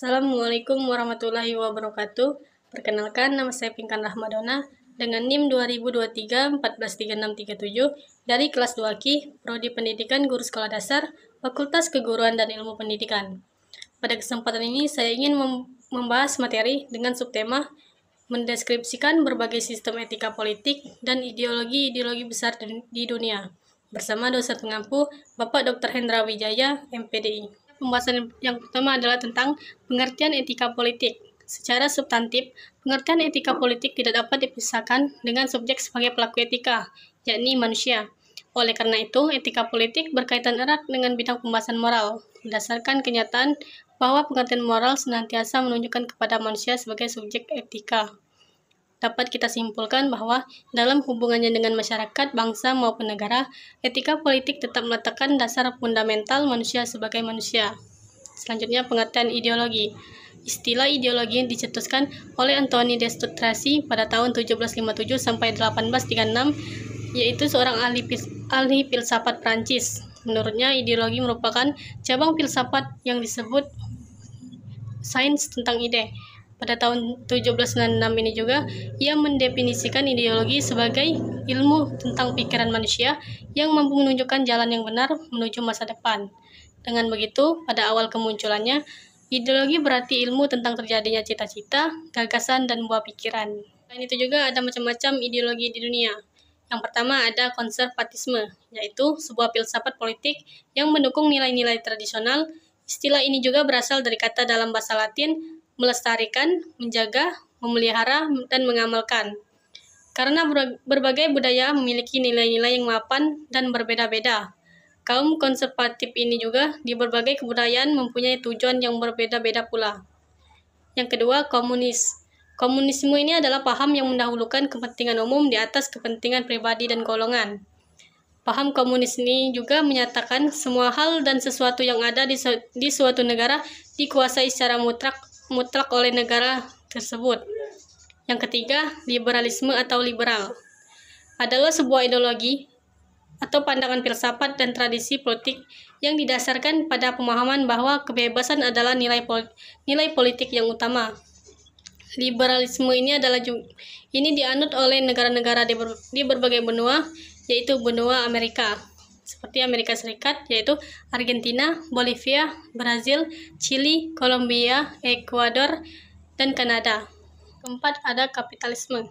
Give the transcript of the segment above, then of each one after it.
Assalamualaikum warahmatullahi wabarakatuh. Perkenalkan, nama saya Pinkan Rahmadona dengan NIM 2023-143637 dari kelas 2 Ki, Prodi Pendidikan Guru Sekolah Dasar, Fakultas Keguruan dan Ilmu Pendidikan. Pada kesempatan ini, saya ingin membahas materi dengan subtema mendeskripsikan berbagai sistem etika politik dan ideologi-ideologi besar di dunia, bersama dosen pengampu Bapak Dr. Hendra Wijaya, MPDI. Pembahasan yang pertama adalah tentang pengertian etika politik. Secara substantif, pengertian etika politik tidak dapat dipisahkan dengan subjek sebagai pelaku etika, yakni manusia. Oleh karena itu, etika politik berkaitan erat dengan bidang pembahasan moral, berdasarkan kenyataan bahwa pengertian moral senantiasa menunjukkan kepada manusia sebagai subjek etika. Dapat kita simpulkan bahwa dalam hubungannya dengan masyarakat, bangsa, maupun negara, etika politik tetap meletakkan dasar fundamental manusia sebagai manusia. Selanjutnya, pengertian ideologi. Istilah ideologi dicetuskan oleh Anthony de Strassi pada tahun 1757 sampai 1836, yaitu seorang ahli filsafat Prancis. Menurutnya, ideologi merupakan cabang filsafat yang disebut sains tentang ide. Pada tahun 1796 ini juga, ia mendefinisikan ideologi sebagai ilmu tentang pikiran manusia yang mampu menunjukkan jalan yang benar menuju masa depan. Dengan begitu, pada awal kemunculannya, ideologi berarti ilmu tentang terjadinya cita-cita, gagasan, dan buah pikiran. Selain itu juga ada macam-macam ideologi di dunia. Yang pertama ada konservatisme, yaitu sebuah filsafat politik yang mendukung nilai-nilai tradisional. Istilah ini juga berasal dari kata dalam bahasa Latin melestarikan, menjaga, memelihara, dan mengamalkan. Karena berbagai budaya memiliki nilai-nilai yang mapan dan berbeda-beda. Kaum konservatif ini juga di berbagai kebudayaan mempunyai tujuan yang berbeda-beda pula. Yang kedua, komunis. Komunisme ini adalah paham yang mendahulukan kepentingan umum di atas kepentingan pribadi dan golongan. Paham komunis ini juga menyatakan semua hal dan sesuatu yang ada di suatu negara dikuasai secara mutlak oleh negara tersebut. Yang ketiga, liberalisme atau liberal adalah sebuah ideologi atau pandangan filsafat dan tradisi politik yang didasarkan pada pemahaman bahwa kebebasan adalah nilai politik yang utama. Liberalisme ini dianut oleh negara-negara di berbagai benua, yaitu benua Amerika, seperti Amerika Serikat, yaitu Argentina, Bolivia, Brazil, Chili, Kolombia, Ekuador, dan Kanada. Keempat, ada kapitalisme.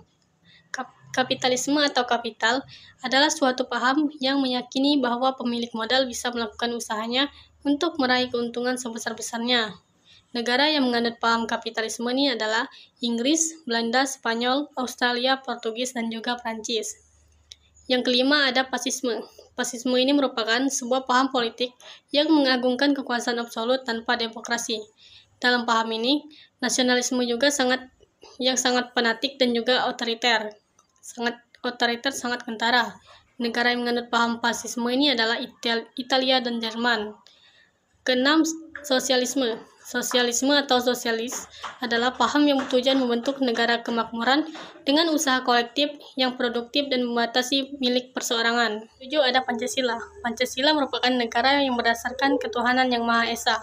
Kapitalisme atau kapital adalah suatu paham yang meyakini bahwa pemilik modal bisa melakukan usahanya untuk meraih keuntungan sebesar-besarnya. Negara yang menganut paham kapitalisme ini adalah Inggris, Belanda, Spanyol, Australia, Portugis, dan juga Prancis. Yang kelima ada fasisme. Fasisme ini merupakan sebuah paham politik yang mengagungkan kekuasaan absolut tanpa demokrasi. Dalam paham ini, nasionalisme juga sangat fanatik dan juga otoriter. Sangat kentara. Negara yang menganut paham fasisme ini adalah Italia dan Jerman. Keenam, sosialisme. Sosialisme atau sosialis adalah paham yang bertujuan membentuk negara kemakmuran dengan usaha kolektif yang produktif dan membatasi milik perseorangan. 7 ada Pancasila. Pancasila merupakan negara yang berdasarkan ketuhanan yang Maha Esa.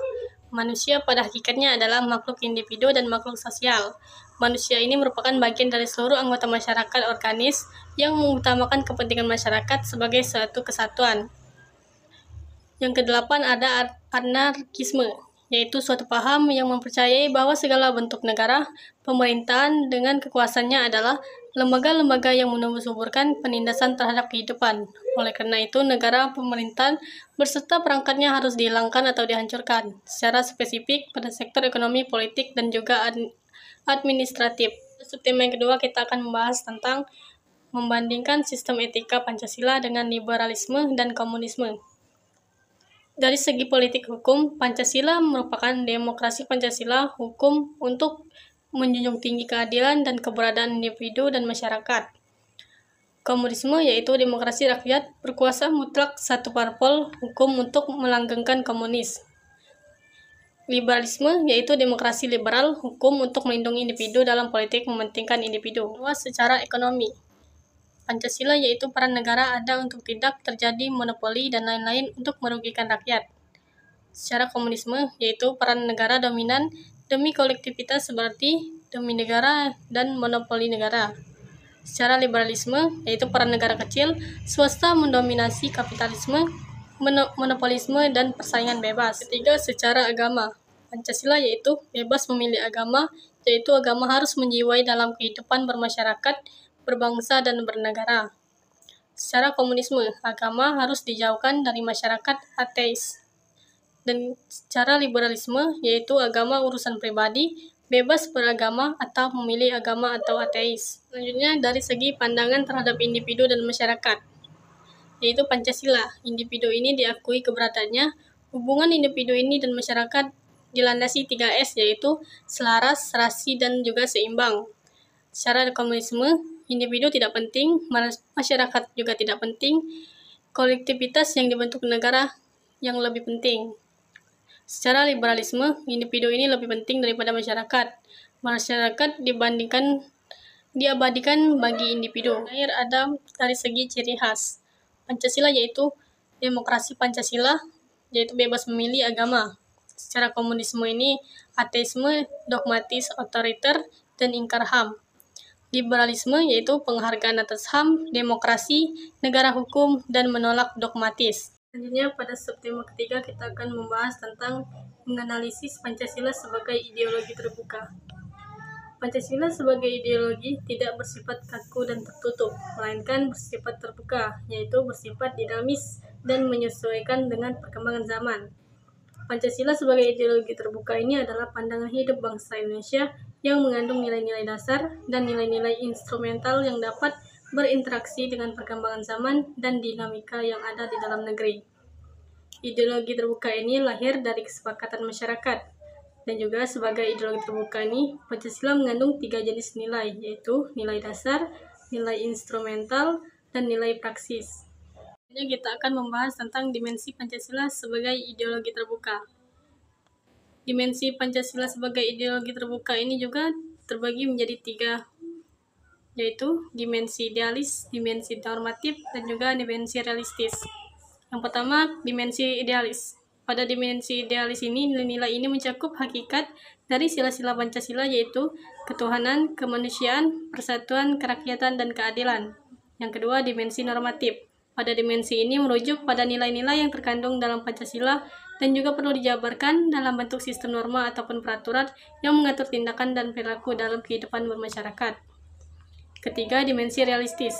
Manusia pada hakikatnya adalah makhluk individu dan makhluk sosial. Manusia ini merupakan bagian dari seluruh anggota masyarakat organis yang mengutamakan kepentingan masyarakat sebagai suatu kesatuan. Yang kedelapan ada anarkisme, yaitu suatu paham yang mempercayai bahwa segala bentuk negara, pemerintahan dengan kekuasaannya adalah lembaga-lembaga yang menumbuh-suburkan penindasan terhadap kehidupan. Oleh karena itu, negara, pemerintahan, berserta perangkatnya harus dihilangkan atau dihancurkan, secara spesifik pada sektor ekonomi, politik, dan juga administratif. Subtema yang kedua kita akan membahas tentang membandingkan sistem etika Pancasila dengan liberalisme dan komunisme. Dari segi politik hukum, Pancasila merupakan demokrasi. Pancasila hukum untuk menjunjung tinggi keadilan dan keberadaan individu dan masyarakat. Komunisme yaitu demokrasi rakyat berkuasa mutlak satu parpol hukum untuk melanggengkan komunis. Liberalisme yaitu demokrasi liberal hukum untuk melindungi individu dalam politik mementingkan individu. Secara ekonomi, Pancasila yaitu peran negara ada untuk tidak terjadi monopoli dan lain-lain untuk merugikan rakyat. Secara komunisme yaitu peran negara dominan demi kolektivitas seperti demi negara dan monopoli negara. Secara liberalisme, yaitu peran negara kecil, swasta mendominasi kapitalisme, monopolisme, dan persaingan bebas. Ketiga, secara agama. Pancasila yaitu bebas memilih agama, yaitu agama harus menjiwai dalam kehidupan bermasyarakat, berbangsa, dan bernegara. Secara komunisme, agama harus dijauhkan dari masyarakat ateis. Dan secara liberalisme, yaitu agama urusan pribadi, bebas beragama atau memilih agama atau ateis. Selanjutnya, dari segi pandangan terhadap individu dan masyarakat, yaitu Pancasila. Individu ini diakui keberatannya. Hubungan individu ini dan masyarakat dilandasi 3S, yaitu selaras, serasi, dan juga seimbang. Secara komunisme, individu tidak penting, masyarakat juga tidak penting, kolektivitas yang dibentuk negara yang lebih penting. Secara liberalisme, individu ini lebih penting daripada masyarakat. Masyarakat diabadikan bagi individu. Terakhir ada dari segi ciri khas. Pancasila yaitu demokrasi Pancasila, yaitu bebas memilih agama. Secara komunisme ini ateisme, dogmatis, otoriter, dan ingkar HAM. Liberalisme yaitu penghargaan atas HAM, demokrasi, negara hukum, dan menolak dogmatis. Selanjutnya, pada subtema ketiga kita akan membahas tentang menganalisis Pancasila sebagai ideologi terbuka. Pancasila sebagai ideologi tidak bersifat kaku dan tertutup, melainkan bersifat terbuka, yaitu bersifat dinamis dan menyesuaikan dengan perkembangan zaman. Pancasila sebagai ideologi terbuka ini adalah pandangan hidup bangsa Indonesia yang mengandung nilai-nilai dasar dan nilai-nilai instrumental yang dapat berinteraksi dengan perkembangan zaman dan dinamika yang ada di dalam negeri. Ideologi terbuka ini lahir dari kesepakatan masyarakat, dan juga sebagai ideologi terbuka ini, Pancasila mengandung 3 jenis nilai, yaitu nilai dasar, nilai instrumental, dan nilai praksis. Selanjutnya kita akan membahas tentang dimensi Pancasila sebagai ideologi terbuka. Dimensi Pancasila sebagai ideologi terbuka ini juga terbagi menjadi 3, yaitu dimensi idealis, dimensi normatif, dan juga dimensi realistis. Yang pertama, dimensi idealis. Pada dimensi idealis ini, nilai-nilai ini mencakup hakikat dari sila-sila Pancasila, yaitu ketuhanan, kemanusiaan, persatuan, kerakyatan, dan keadilan. Yang kedua, dimensi normatif. Pada dimensi ini merujuk pada nilai-nilai yang terkandung dalam Pancasila dan juga perlu dijabarkan dalam bentuk sistem norma ataupun peraturan yang mengatur tindakan dan perilaku dalam kehidupan bermasyarakat. Ketiga, dimensi realistis.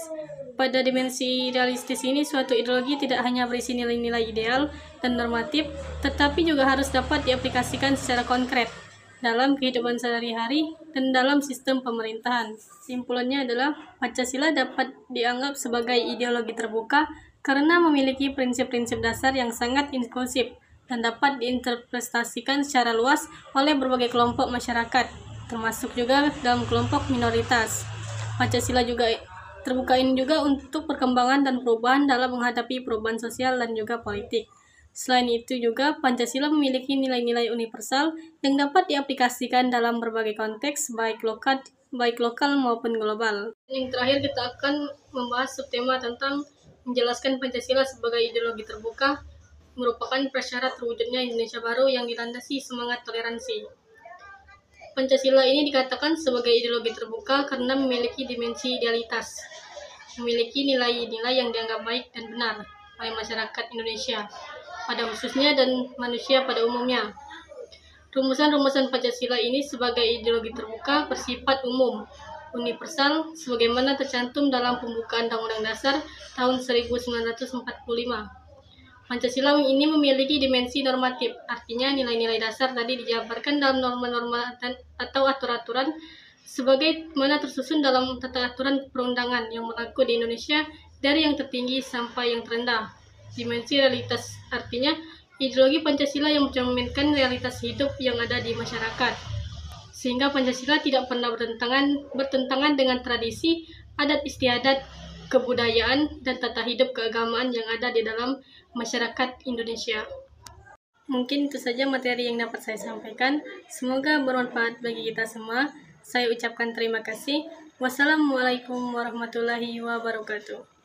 Pada dimensi realistis ini, suatu ideologi tidak hanya berisi nilai-nilai ideal dan normatif, tetapi juga harus dapat diaplikasikan secara konkret dalam kehidupan sehari-hari dan dalam sistem pemerintahan. Simpulannya adalah, Pancasila dapat dianggap sebagai ideologi terbuka karena memiliki prinsip-prinsip dasar yang sangat inklusif dan dapat diinterpretasikan secara luas oleh berbagai kelompok masyarakat, termasuk juga dalam kelompok minoritas. Pancasila juga terbuka ini juga untuk perkembangan dan perubahan dalam menghadapi perubahan sosial dan juga politik. Selain itu juga, Pancasila memiliki nilai-nilai universal yang dapat diaplikasikan dalam berbagai konteks, baik lokal maupun global. Yang terakhir kita akan membahas subtema tentang menjelaskan Pancasila sebagai ideologi terbuka merupakan prasyarat terwujudnya Indonesia baru yang dilandasi semangat toleransi. Pancasila ini dikatakan sebagai ideologi terbuka karena memiliki dimensi idealitas, memiliki nilai-nilai yang dianggap baik dan benar oleh masyarakat Indonesia pada khususnya dan manusia pada umumnya. Rumusan-rumusan Pancasila ini sebagai ideologi terbuka bersifat umum, universal, sebagaimana tercantum dalam pembukaan Undang-Undang Dasar tahun 1945. Pancasila ini memiliki dimensi normatif, artinya nilai-nilai dasar tadi dijabarkan dalam norma-norma atau aturan-aturan sebagaimana tersusun dalam tata aturan perundangan yang berlaku di Indonesia dari yang tertinggi sampai yang terendah. Dimensi realitas artinya ideologi Pancasila yang mencerminkan realitas hidup yang ada di masyarakat, sehingga Pancasila tidak pernah bertentangan dengan tradisi, adat istiadat, kebudayaan, dan tata hidup keagamaan yang ada di dalam masyarakat Indonesia. Mungkin itu saja materi yang dapat saya sampaikan. Semoga bermanfaat bagi kita semua. Saya ucapkan terima kasih. Wassalamualaikum warahmatullahi wabarakatuh.